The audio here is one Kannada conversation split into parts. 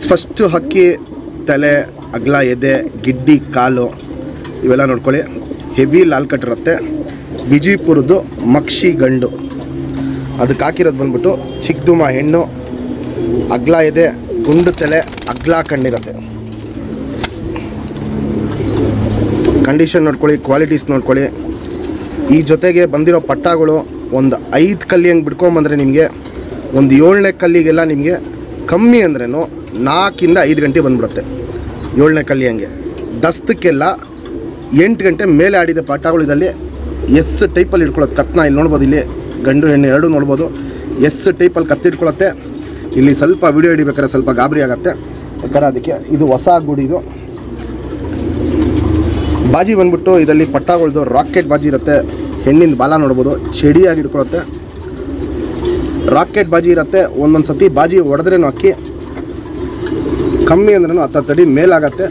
ಫಸ್ಟ್ ಹಕ್ಕಿ ತಲೆ ಅಗಲ ಎದೆ ಗಿಡ್ಡಿ ಕಾಲು ಇವೆಲ್ಲ ನೋಡ್ಕೊಳ್ಳಿ. ಹೆವಿ ಲಾಲ್ ಕಟ್ ಇರುತ್ತೆ. ವಿಜಯಪುರದ್ದು ಮಕ್ಷಿ ಗಂಡು. ಅದಕ್ಕೆ ಹಾಕಿರೋದು ಬಂದ್ಬಿಟ್ಟು ಚಿಕ್ಕದುಮ ಹೆಣ್ಣು, ಅಗಲ ಎದೆ, ಗುಂಡು ತಲೆ, ಅಗಲ ಕಣ್ಣಿರುತ್ತೆ. ಕಂಡೀಷನ್ ನೋಡ್ಕೊಳ್ಳಿ, ಕ್ವಾಲಿಟೀಸ್ ನೋಡ್ಕೊಳ್ಳಿ. ಈ ಜೊತೆಗೆ ಬಂದಿರೋ ಪಟ್ಟಾಗಳು ಒಂದು 5 ಕಲ್ಲಿ ಹಂಗೆ ಬಿಡ್ಕೊಂಬಂದರೆ ನಿಮಗೆ ಒಂದು 7ನೇ ಕಲ್ಲಿಗೆಲ್ಲ ನಿಮಗೆ ಕಮ್ಮಿ ಅಂದ್ರೂ 4 ಇಂದ 5 ಗಂಟೆ ಬಂದ್ಬಿಡುತ್ತೆ. 7ನೇ ಕಲ್ಲಿ ಹಂಗೆ ದಸ್ತಕ್ಕೆಲ್ಲ 8 ಗಂಟೆ ಮೇಲೆ ಆಡಿದ ಪಟ್ಟಾಗಳು ಇದರಲ್ಲಿ ಎಸ್ ಟೈಪಲ್ಲಿ ಇಟ್ಕೊಳ್ಳೋದು. ಕತ್ನ ಇಲ್ಲಿ ನೋಡ್ಬೋದು, ಇಲ್ಲಿ ಗಂಡು ಹೆಣ್ಣು ಎರಡೂ ನೋಡ್ಬೋದು. ಎಸ್ ಟೈಪಲ್ಲಿ ಕತ್ತಿಟ್ಕೊಳ್ಳುತ್ತೆ. ಇಲ್ಲಿ ಸ್ವಲ್ಪ ವಿಡಿಯೋ ಹಿಡಿಬೇಕಾದ್ರೆ ಸ್ವಲ್ಪ ಗಾಬರಿ ಆಗುತ್ತೆ, ಯಾಕಂದರೆ ಅದಕ್ಕೆ ಇದು ಹೊಸ ಗುಡಿದು. ಬಾಜಿ ಬಂದ್ಬಿಟ್ಟು ಇದರಲ್ಲಿ ಪಟ್ಟಾಗಳ್ದು ರಾಕೆಟ್ ಬಾಜಿ ಇರುತ್ತೆ. ಹೆಣ್ಣಿನ ಬಾಲ ನೋಡ್ಬೋದು, ಚಡಿಯಾಗಿ ಇಟ್ಕೊಳ್ಳುತ್ತೆ. ರಾಕೆಟ್ ಬಾಜಿ ಇರುತ್ತೆ. ಒಂದೊಂದು ಸತಿ ಬಾಜಿ ಹೊಡೆದ್ರೇನು ಅಕ್ಕಿ ಕಮ್ಮಿ ಅಂದ್ರೂ 10 ಅಡಿ ಮೇಲಾಗತ್ತೆ.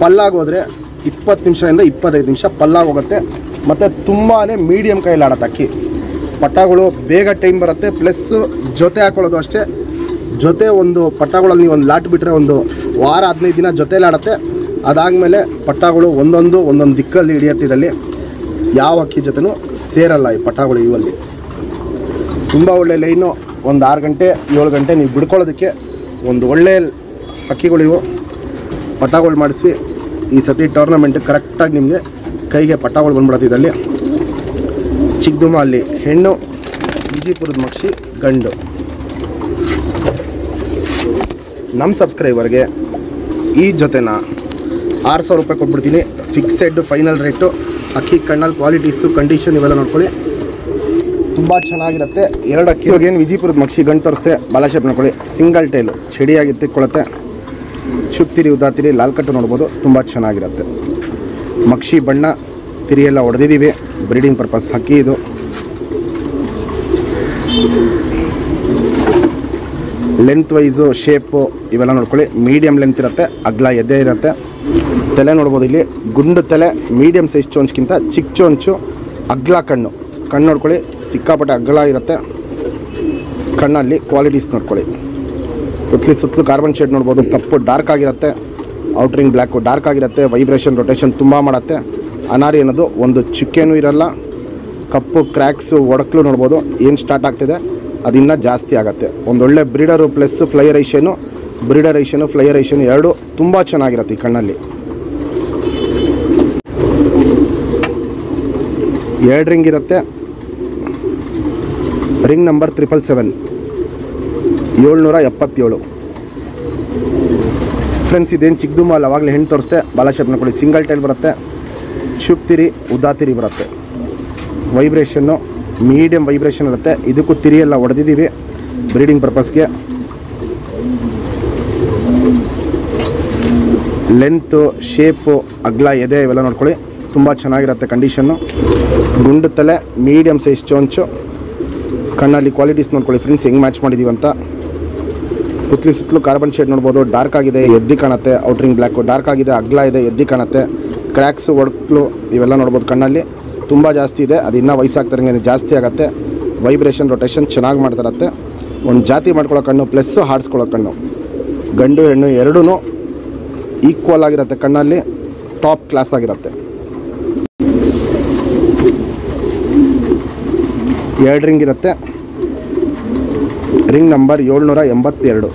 ಪಲ್ಲಾಗೋದ್ರೆ 20 ನಿಮಿಷದಿಂದ 25 ನಿಮಿಷ ಪಲ್ಲಾಗೋಗುತ್ತೆ. ಮತ್ತು ತುಂಬಾ ಮೀಡಿಯಮ್ ಕೈಯಲ್ಲಿ ಆಡತ್ತೆ ಅಕ್ಕಿ. ಪಟ್ಟಾಗಳು ಬೇಗ ಟೈಮ್ ಬರುತ್ತೆ. ಪ್ಲಸ್ಸು ಜೊತೆ ಹಾಕೊಳ್ಳೋದು ಅಷ್ಟೇ. ಜೊತೆ ಒಂದು ಪಟ್ಟಾಗಳಲ್ಲಿ ನೀವು ಒಂದು ಲಾಟ್ ಬಿಟ್ಟರೆ ಒಂದು ವಾರ 15 ದಿನ ಜೊತೆಯಲ್ಲಿ ಆಡುತ್ತೆ. ಅದಾದಮೇಲೆ ಪಟ್ಟಾಗಳು ಒಂದೊಂದು ದಿಕ್ಕಲ್ಲಿ ಹಿಡಿಯುತ್ತೆ. ಇದರಲ್ಲಿ ಯಾವ ಅಕ್ಕಿ ಜೊತೆನೂ ಸೇರಲ್ಲ ಈ ಪಟ್ಟಾಗಳು. ಇವಲ್ಲಿ ತುಂಬ ಒಳ್ಳೆ ಲೈನು. ಒಂದು 6 ಗಂಟೆ 7 ಗಂಟೆ ನೀವು ಬಿಡ್ಕೊಳ್ಳೋದಕ್ಕೆ ಒಂದು ಒಳ್ಳೆಯ ಅಕ್ಕಿಗಳು ಇವು. ಪಟ್ಟಾಗಳು ಮಾಡಿಸಿ ಈ ಸತಿ ಟೂರ್ನಮೆಂಟ್ ಕರೆಕ್ಟಾಗಿ ನಿಮಗೆ ಕೈಗೆ ಪಟ್ಟಾಗಳು ಬಂದ್ಬಿಡುತ್ತೆ. ಇದರಲ್ಲಿ ಚಿಕ್ಕದುಮ ಅಲ್ಲಿ ಹೆಣ್ಣು, ವಿಜಯಪುರದ ಮಕ್ಷಿ ಗಂಡು. ನಮ್ಮ ಸಬ್ಸ್ಕ್ರೈಬರ್ಗೆ ಈ ಜೊತೆನ 6,000 ರೂಪಾಯಿ ಕೊಟ್ಬಿಡ್ತೀನಿ. Fixed final rate. ಅಕ್ಕಿ ಕಣ್ಣಲ್ಲಿ ಕ್ವಾಲಿಟೀಸು ಕಂಡೀಷನ್ ಇವೆಲ್ಲ ನೋಡ್ಕೊಳ್ಳಿ, ತುಂಬ ಚೆನ್ನಾಗಿರುತ್ತೆ. 2 ಅಕ್ಕಿ ಏನು ವಿಜಯಪುರದ ಮಕ್ಷಿ ಗಂಡು ತೋರಿಸ್ತೆ. ಬಾಲ ಶೇಪ್ ನೋಡ್ಕೊಳ್ಳಿ, ಸಿಂಗಲ್ ಟೈಲು ಚಡಿಯಾಗಿ ತಿಕ್ಕೊಳ್ಳುತ್ತೆ. ಚುಕ್ತಿರಿ ಉದಾತಿರಿ ಲಾಲ್ ಕಟ್ಟು ನೋಡ್ಬೋದು, ತುಂಬ ಚೆನ್ನಾಗಿರುತ್ತೆ. ಮಕ್ಷಿ ಬಣ್ಣ ತಿರಿಯೆಲ್ಲ ಹೊಡೆದಿದ್ದೀವಿ, ಬ್ರೀಡಿಂಗ್ ಪರ್ಪಸ್ ಅಕ್ಕಿ ಇದು. ಲೆಂತ್ ವೈಸು ಶೇಪು ಇವೆಲ್ಲ ನೋಡ್ಕೊಳ್ಳಿ. ಮೀಡಿಯಮ್ ಲೆಂತ್ ಇರುತ್ತೆ, ಅಗಲ ಎದೆ ಇರುತ್ತೆ. ತಲೆ ನೋಡ್ಬೋದು, ಇಲ್ಲಿ ಗುಂಡು ತಲೆ, ಮೀಡಿಯಮ್ ಸೈಜ್ ಚೋಂಚ್ಗಿಂತ ಚಿಕ್ಕ ಚೋಂಚು, ಅಗಲ ಕಣ್ಣು ನೋಡ್ಕೊಳ್ಳಿ. ಸಿಕ್ಕಾಪಟ್ಟೆ ಅಗಲ ಇರುತ್ತೆ. ಕಣ್ಣಲ್ಲಿ ಕ್ವಾಲಿಟೀಸ್ ನೋಡ್ಕೊಳ್ಳಿ. ಸುತ್ತಲೂ ಕಾರ್ಬನ್ ಶೇಡ್ ನೋಡ್ಬೋದು. ಕಪ್ಪು ಡಾರ್ಕ್ ಆಗಿರುತ್ತೆ, ಔಟ್ರಿಂಗ್ ಬ್ಲ್ಯಾಕು ಡಾರ್ಕ್ ಆಗಿರುತ್ತೆ. ವೈಬ್ರೇಷನ್ ರೊಟೇಷನ್ ತುಂಬ ಮಾಡುತ್ತೆ. ಅನಾರಿ ಅನ್ನೋದು ಒಂದು ಚುಕ್ಕೆನೂ ಇರಲ್ಲ. ಕಪ್ಪು ಕ್ರ್ಯಾಕ್ಸು ಒಡಕ್ಲು ನೋಡ್ಬೋದು. ಏನು ಸ್ಟಾರ್ಟ್ ಆಗ್ತಿದೆ ಅದು ಇನ್ನೂ ಜಾಸ್ತಿ ಆಗುತ್ತೆ. ಒಂದೊಳ್ಳೆ ಬ್ರೀಡರು ಪ್ಲಸ್ ಫ್ಲೈಯರ್ ಐಷನು, ಫ್ಲೈಯರ್ ಐಷನು ಎರಡು ತುಂಬ ಚೆನ್ನಾಗಿರುತ್ತೆ ಈ ಕಣ್ಣಲ್ಲಿ. 2 ರಿಂಗ್ ಇರುತ್ತೆ. Ring number 777 777. ಫ್ರೆಂಡ್ಸ್, ಇದೇನು ಚಿಕ್ಕದುಮ ಅಲ್ಲ, ಅವಾಗಲೇ ಹೆಣ್ಣು ತೋರಿಸ್ತೆ. ಬಾಲ ಶೇಪ್ ನೋಡ್ಕೊಳ್ಳಿ, ಸಿಂಗಲ್ ಟೈಲ್ ಬರುತ್ತೆ. ಚುಪ್ತಿರಿ ಉದಾತಿರಿ ಬರುತ್ತೆ. ವೈಬ್ರೇಷನ್ನು ಮೀಡಿಯಮ್ ವೈಬ್ರೇಷನ್ ಇರುತ್ತೆ. ಇದಕ್ಕೂ ತಿರಿಯೆಲ್ಲ ಹೊಡೆದಿದ್ದೀವಿ ಬ್ರೀಡಿಂಗ್ ಪರ್ಪಸ್ಗೆ. ಲೆಂತು ಶೇಪು ಅಗಲ ಎದೆ ಇವೆಲ್ಲ ನೋಡ್ಕೊಳ್ಳಿ, ತುಂಬ ಚೆನ್ನಾಗಿರುತ್ತೆ ಕಂಡೀಷನ್ನು. ಗುಂಡು ತಲೆ, ಮೀಡಿಯಮ್ ಸೈಜ್ ಚೋಂಚು. ಕಣ್ಣಲ್ಲಿ ಕ್ವಾಲಿಟೀಸ್ ನೋಡ್ಕೊಳ್ಳಿ ಫ್ರೆಂಡ್ಸ್, ಹೆಂಗೆ ಮ್ಯಾಚ್ ಮಾಡಿದ್ದೀವಿ ಅಂತ. ಸುತ್ತಲೂ ಕಾರ್ಬನ್ ಶೇಡ್ ನೋಡ್ಬೋದು. ಡಾರ್ಕ್ ಆಗಿದೆ, ಎದ್ದಿ ಕಾಣುತ್ತೆ. ಔಟ್ರಿಂಗ್ ಬ್ಲ್ಯಾಕು ಡಾರ್ಕ್ ಆಗಿದೆ, ಅಗಲ ಇದೆ, ಎದ್ದಿ ಕಾಣುತ್ತೆ. ಕ್ರ್ಯಾಕ್ಸು ಒಡಕ್ಲು ಇವೆಲ್ಲ ನೋಡ್ಬೋದು. ಕಣ್ಣಲ್ಲಿ ತುಂಬ ಜಾಸ್ತಿ ಇದೆ. ಅದು ಇನ್ನೂ ವಯಸ್ಸಾಗ್ತಾರಂಗೆ ಜಾಸ್ತಿ ಆಗುತ್ತೆ. ವೈಬ್ರೇಷನ್ ರೊಟೇಷನ್ ಚೆನ್ನಾಗಿ ಮಾಡ್ತಾರತ್ತೆ. ಒಂದು ಜಾತಿ ಮಾಡ್ಕೊಳ್ಳೋ ಕಣ್ಣು ಪ್ಲಸ್ಸು ಹಾಡಿಸ್ಕೊಳ್ಳೋ ಕಣ್ಣು. ಗಂಡು ಹೆಣ್ಣು ಎರಡೂ ಈಕ್ವಲ್ ಆಗಿರುತ್ತೆ. ಕಣ್ಣಲ್ಲಿ ಟಾಪ್ ಕ್ಲಾಸ್ ಆಗಿರುತ್ತೆ. 2 ರಿಂಗ್ ಇರುತ್ತೆ. Ring number 782.